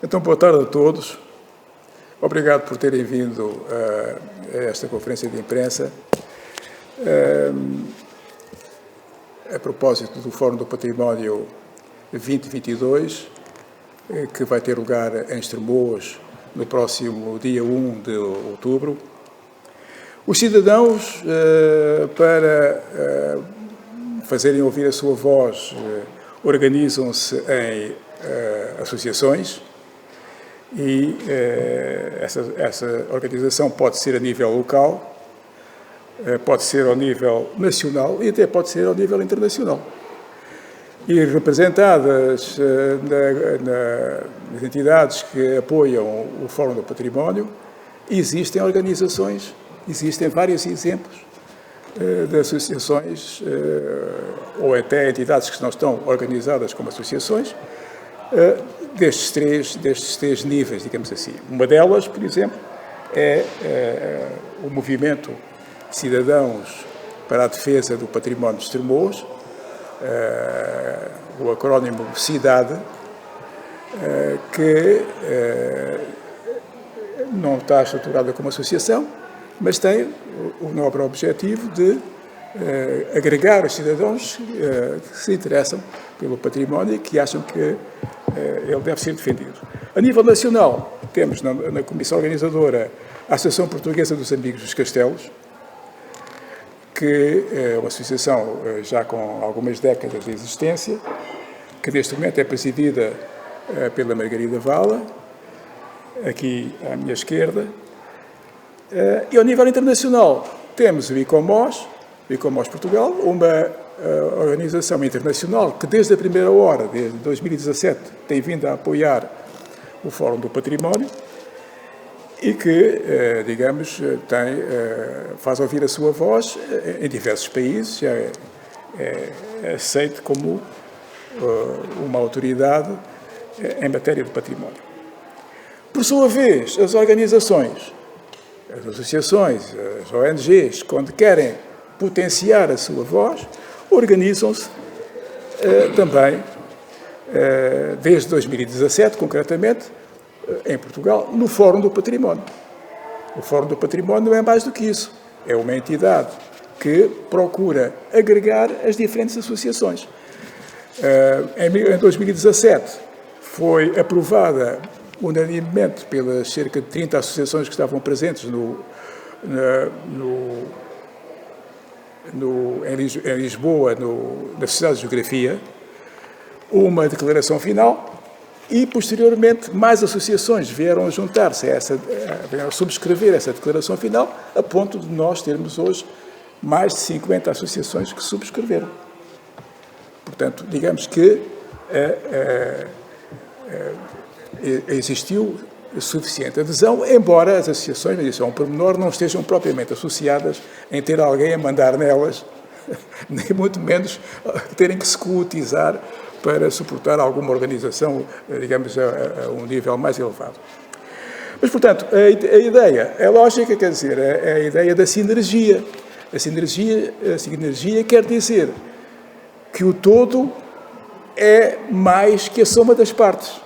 Então, boa tarde a todos. Obrigado por terem vindo a esta conferência de imprensa. A propósito do Fórum do Património 2022, que vai ter lugar em Estremoz no próximo dia 1 de outubro. Os cidadãos, para fazerem ouvir a sua voz, organizam-se em associações e essa organização pode ser a nível local, pode ser ao nível nacional e até pode ser ao nível internacional. E representadas nas entidades que apoiam o Fórum do Património, existem organizações, existem vários exemplos de associações ou até entidades que não estão organizadas como associações, destes três níveis, digamos assim. Uma delas, por exemplo, é o Movimento Cidadãos para a Defesa do Património de Estremoz, o acrónimo CIDADE, que não está estruturada como associação, mas tem o nobre objetivo de agregar os cidadãos que se interessam pelo património e que acham que ele deve ser defendido. A nível nacional, temos na Comissão Organizadora a Associação Portuguesa dos Amigos dos Castelos, que é uma associação já com algumas décadas de existência, que neste momento é presidida pela Margarida Vala, aqui à minha esquerda. E ao nível internacional, temos o ICOMOS Portugal, uma organização internacional que desde a primeira hora, desde 2017, tem vindo a apoiar o Fórum do Património e que, digamos, faz ouvir a sua voz em diversos países, é aceito como uma autoridade em matéria de património. Por sua vez, as organizações, as associações, as ONGs, quando querem potenciar a sua voz, organizam-se também, desde 2017, concretamente, em Portugal, no Fórum do Património. O Fórum do Património não é mais do que isso. É uma entidade que procura agregar as diferentes associações. Em 2017, foi aprovada unanimemente pelas cerca de 30 associações que estavam presentes em Lisboa, na Sociedade de Geografia, uma declaração final e, posteriormente, mais associações vieram a juntar-se vieram a subscrever essa declaração final, a ponto de nós termos hoje mais de 50 associações que subscreveram. Portanto, digamos que existiu suficiente adesão, embora as associações, mas isso é um pormenor, não estejam propriamente associadas em ter alguém a mandar nelas, nem muito menos terem que se cotizar para suportar alguma organização, digamos, a um nível mais elevado. Mas, portanto, a ideia é lógica, quer dizer, é a ideia da sinergia. A sinergia quer dizer que o todo é mais que a soma das partes.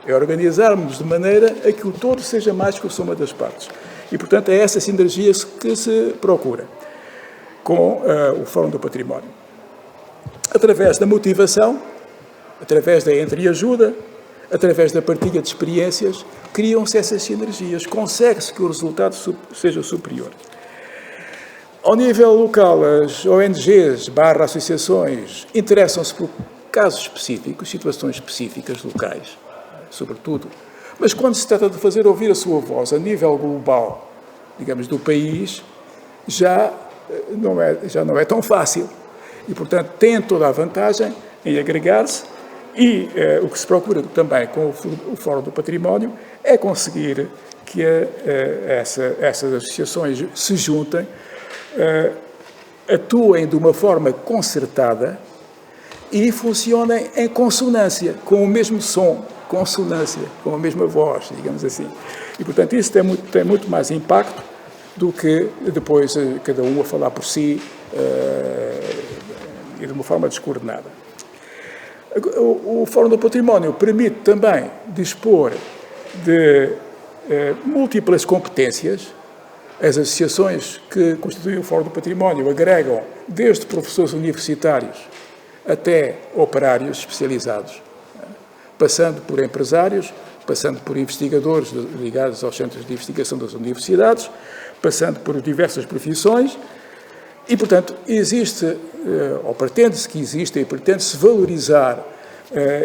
É organizarmos de maneira a que o todo seja mais que a soma das partes. E, portanto, é essa sinergia que se procura com o Fórum do Património. Através da motivação, através da entreajuda, através da partilha de experiências, criam-se essas sinergias, consegue-se que o resultado seja superior. Ao nível local, as ONGs / associações interessam-se por casos específicos, situações específicas locais, sobretudo. Mas quando se trata de fazer ouvir a sua voz a nível global, digamos, do país, já não é tão fácil. E, portanto, tem toda a vantagem em agregar-se e o que se procura também com o Fórum do Património é conseguir que essas associações se juntem, atuem de uma forma concertada e funcionem em consonância, com o mesmo som, consonância, com a mesma voz, digamos assim. E, portanto, isso tem muito mais impacto do que depois cada um a falar por si e de uma forma descoordenada. O Fórum do Património permite também dispor de múltiplas competências. As associações que constituem o Fórum do Património agregam desde professores universitários até operários especializados, passando por empresários, passando por investigadores ligados aos centros de investigação das universidades, passando por diversas profissões e, portanto, existe, ou pretende-se que exista e pretende-se valorizar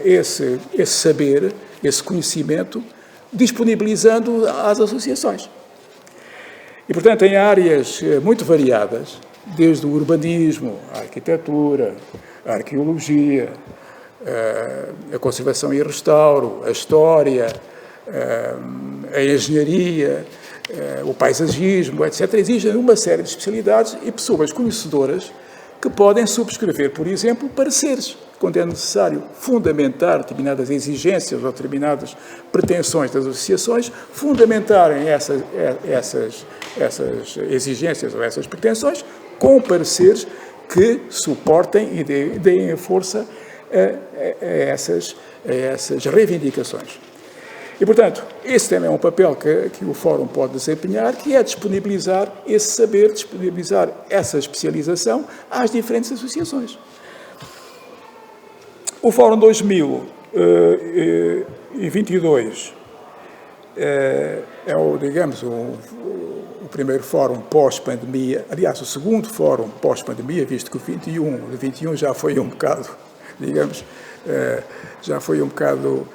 esse saber, esse conhecimento, disponibilizando às associações. E, portanto, em áreas muito variadas, desde o urbanismo, a arquitetura, a arqueologia, a conservação e restauro, a história, a engenharia, o paisagismo, etc. Exigem uma série de especialidades e pessoas conhecedoras que podem subscrever, por exemplo, pareceres, quando é necessário fundamentar determinadas exigências ou determinadas pretensões das associações, fundamentarem essas exigências ou essas pretensões com pareceres que suportem e deem força a essas reivindicações. E, portanto, esse também é um papel que o Fórum pode desempenhar, que é disponibilizar esse saber, disponibilizar essa especialização às diferentes associações. O Fórum 2022 é o primeiro fórum pós-pandemia, aliás, o segundo fórum pós-pandemia, visto que o 21 já foi um bocado, digamos, já foi um bocado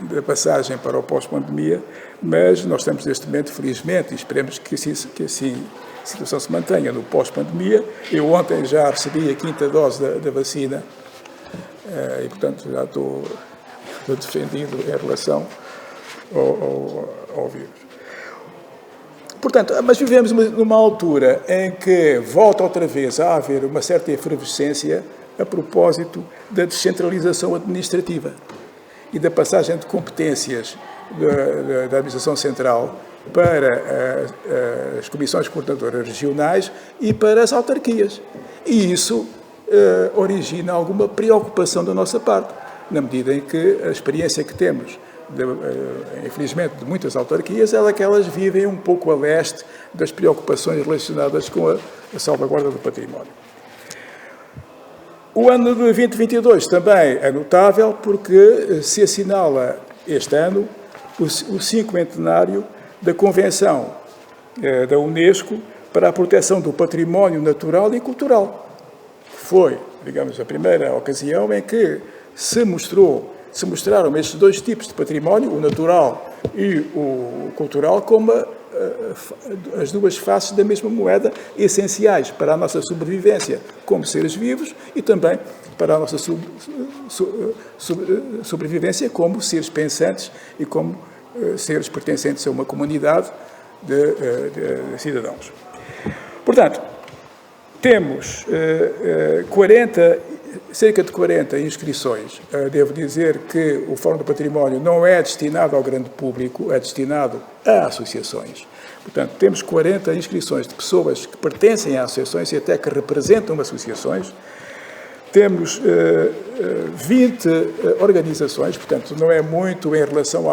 da passagem para o pós-pandemia, mas nós estamos neste momento, felizmente, e esperemos que assim a situação se mantenha no pós-pandemia. Eu ontem já recebi a 5ª dose da vacina e, portanto, já estou defendido em relação ao vírus. Portanto, mas vivemos numa altura em que volta outra vez a haver uma certa efervescência a propósito da descentralização administrativa e da passagem de competências da Administração Central para as comissões coordenadoras regionais e para as autarquias. E isso origina alguma preocupação da nossa parte, na medida em que a experiência que temos, infelizmente, de muitas autarquias, é que elas vivem um pouco a leste das preocupações relacionadas com a salvaguarda do património. O ano de 2022 também é notável porque se assinala este ano o 50º da Convenção da Unesco para a proteção do património natural e cultural. Foi, digamos, a primeira ocasião em que se mostraram estes dois tipos de património, o natural e o cultural, como as duas faces da mesma moeda, essenciais para a nossa sobrevivência como seres vivos e também para a nossa sobrevivência como seres pensantes e como seres pertencentes a uma comunidade de cidadãos. Portanto, temos cerca de 40 inscrições. Devo dizer que o Fórum do Património não é destinado ao grande público, é destinado a associações. Portanto, temos 40 inscrições de pessoas que pertencem a associações e até que representam associações. Temos 20 organizações, portanto, não é muito em relação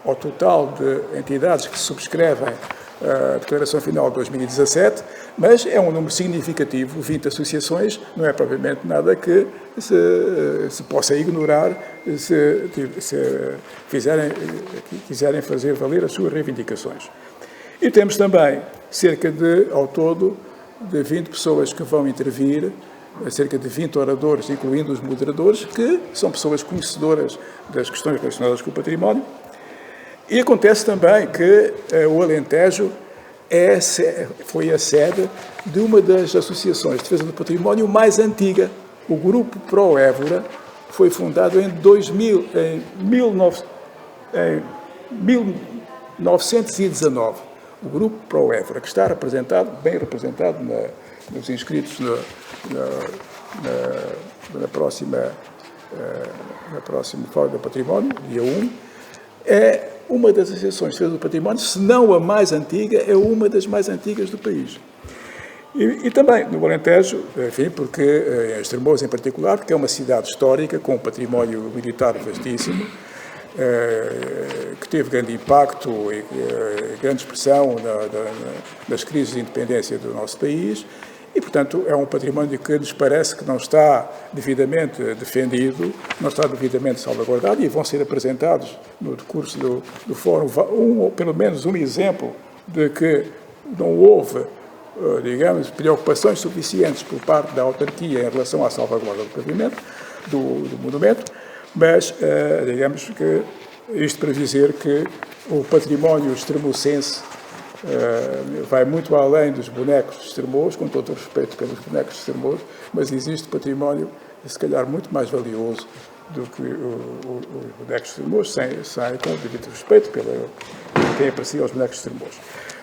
ao total de entidades que subscrevem a Declaração Final de 2017, mas é um número significativo, 20 associações, não é propriamente nada que se possa ignorar se quiserem fazer valer as suas reivindicações. E temos também cerca ao todo, de 20 pessoas que vão intervir, cerca de 20 oradores, incluindo os moderadores, que são pessoas conhecedoras das questões relacionadas com o património. E acontece também que o Alentejo foi a sede de uma das associações de defesa do património mais antiga. O Grupo Pro Évora foi fundado em 1919. O Grupo Pro Évora, que está bem representado nos inscritos na próxima Fórum do Património, dia 1, é uma das associações de defesa do património, se não a mais antiga, é uma das mais antigas do país. E também no Alentejo, enfim, porque em Estremoz em particular, porque é uma cidade histórica com um património militar vastíssimo, que teve grande impacto e grande expressão nas crises de independência do nosso país e, portanto, é um património que nos parece que não está devidamente defendido, não está devidamente salvaguardado e vão ser apresentados no decurso do fórum pelo menos um exemplo de que não houve, digamos, preocupações suficientes por parte da autarquia em relação à salvaguarda do pavimento, do monumento, mas, digamos que, isto para dizer que o património extremocense vai muito além dos bonecos de Estremoz, com todo o respeito pelos bonecos de Estremoz, mas existe património, se calhar, muito mais valioso do que os bonecos de Estremoz, sem com o devido respeito pelo quem aprecia os bonecos de Estremoz.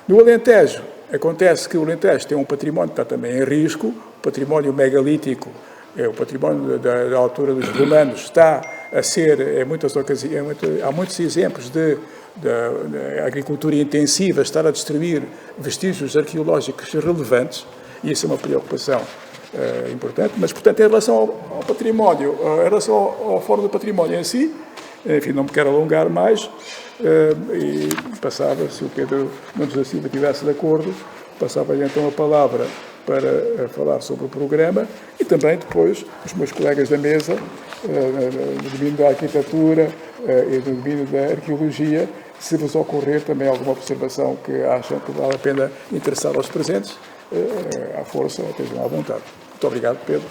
No Alentejo, acontece que o Alentejo tem um património que está também em risco, património megalítico, o património da altura dos romanos está a ser, em muitas ocasiões, há muitos exemplos de agricultura intensiva estar a destruir vestígios arqueológicos relevantes, e isso é uma preocupação importante, mas, portanto, em relação ao património, em relação ao Fórum do Património em si, enfim, não me quero alongar mais, e passava, se o Pedro Nunes da Silva estivesse de acordo, passava-lhe então a palavra para falar sobre o programa e também depois os meus colegas da mesa, no domínio da arquitetura e no domínio da arqueologia, se vos ocorrer também alguma observação que acham que vale a pena interessar aos presentes, à força, estejam à vontade. Muito obrigado, Pedro.